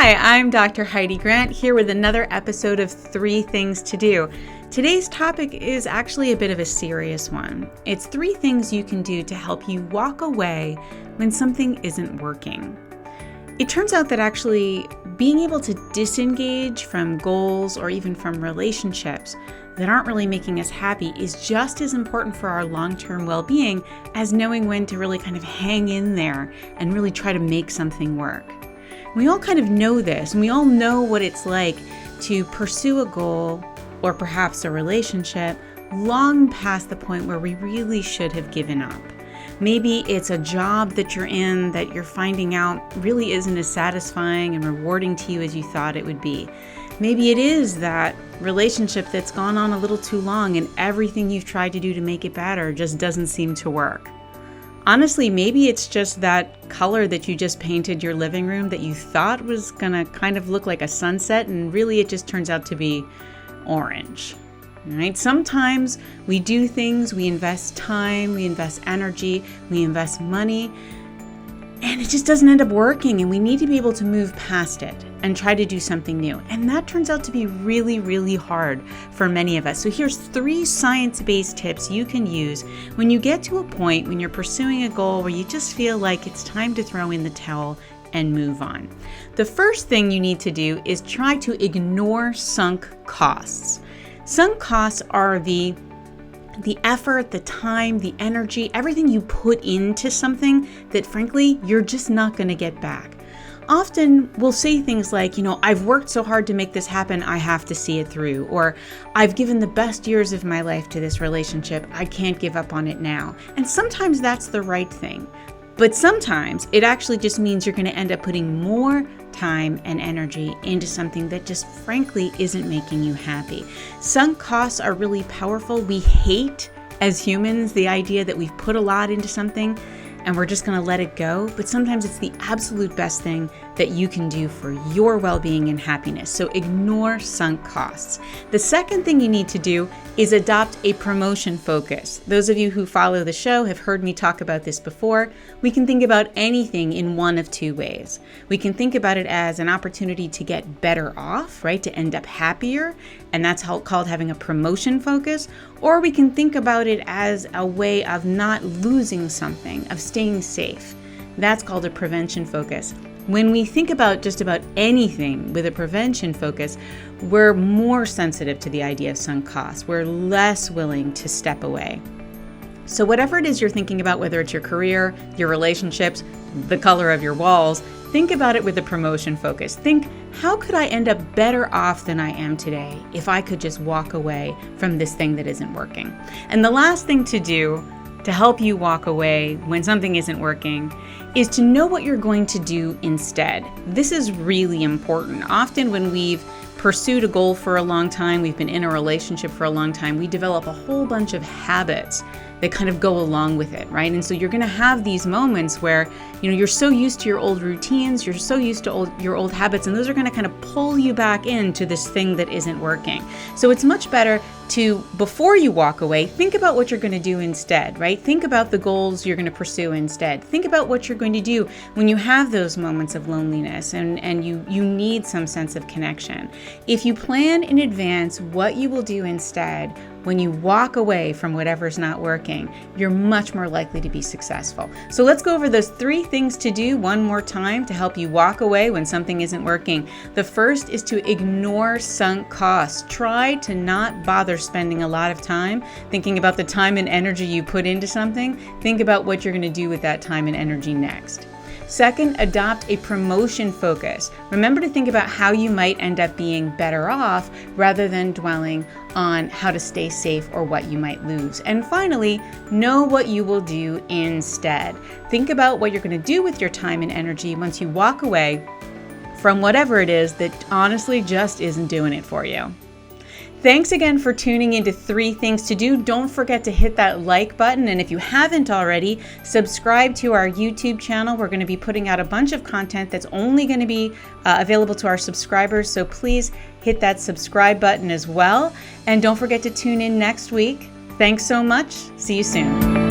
Hi, I'm Dr. Heidi Grant here with another episode of 3 Things to Do. Today's topic is actually a bit of a serious one. It's 3 things you can do to help you walk away when something isn't working. It turns out that actually being able to disengage from goals or even from relationships that aren't really making us happy is just as important for our long-term well-being as knowing when to really kind of hang in there and really try to make something work. We all kind of know this, and we all know what it's like to pursue a goal or perhaps a relationship long past the point where we really should have given up. Maybe it's a job that you're in that you're finding out really isn't as satisfying and rewarding to you as you thought it would be. Maybe it is that relationship that's gone on a little too long and everything you've tried to do to make it better just doesn't seem to work. Honestly, maybe it's just that color that you just painted your living room that you thought was gonna kind of look like a sunset, and really it just turns out to be orange. Right? Sometimes we do things, we invest time, we invest energy, we invest money, and it just doesn't end up working, and we need to be able to move past it and try to do something new. And that turns out to be really, really hard for many of us. So here's 3 science-based tips you can use when you get to a point when you're pursuing a goal where you just feel like it's time to throw in the towel and move on. The first thing you need to do is try to ignore sunk costs. Sunk costs are the effort, the time, the energy, everything you put into something that frankly, you're just not going to get back. Often we'll say things like, I've worked so hard to make this happen, I have to see it through. Or I've given the best years of my life to this relationship, I can't give up on it now. And sometimes that's the right thing. But sometimes it actually just means you're going to end up putting more time and energy into something that just frankly isn't making you happy. Sunk costs are really powerful. We hate, as humans, the idea that we've put a lot into something and we're just going to let it go. But sometimes it's the absolute best thing that you can do for your well-being and happiness. So ignore sunk costs. The second thing you need to do is adopt a promotion focus. Those of you who follow the show have heard me talk about this before. We can think about anything in one of 2 ways. We can think about it as an opportunity to get better off, right? To end up happier, and that's called having a promotion focus. Or we can think about it as a way of not losing something, of staying safe. That's called a prevention focus. When we think about just about anything with a prevention focus, we're more sensitive to the idea of sunk costs. We're less willing to step away. So whatever it is you're thinking about, whether it's your career, your relationships, the color of your walls, think about it with a promotion focus. Think, how could I end up better off than I am today if I could just walk away from this thing that isn't working? And the last thing to do to help you walk away when something isn't working is to know what you're going to do instead. This is really important. Often when we've pursued a goal for a long time, we've been in a relationship for a long time, we develop a whole bunch of habits that kind of go along with it, right? And so you're going to have these moments where, you're so used to your old routines, you're so used to your old habits, and those are going to kind of pull you back into this thing that isn't working. So it's much better to, before you walk away, think about what you're going to do instead, right? Think about the goals you're going to pursue instead. Think about what you're going to do when you have those moments of loneliness and you need some sense of connection. If you plan in advance what you will do instead, when you walk away from whatever's not working, you're much more likely to be successful. So let's go over those 3 things to do one more time to help you walk away when something isn't working. The first is to ignore sunk costs. Try to not bother spending a lot of time thinking about the time and energy you put into something. Think about what you're going to do with that time and energy next. Second, adopt a promotion focus. Remember to think about how you might end up being better off rather than dwelling on how to stay safe or what you might lose. And finally, know what you will do instead. Think about what you're going to do with your time and energy once you walk away from whatever it is that honestly just isn't doing it for you. Thanks again for tuning into 3 Things to Do. Don't forget to hit that like button. And if you haven't already, subscribe to our YouTube channel. We're going to be putting out a bunch of content that's only going to be available to our subscribers. So please hit that subscribe button as well. And don't forget to tune in next week. Thanks so much. See you soon.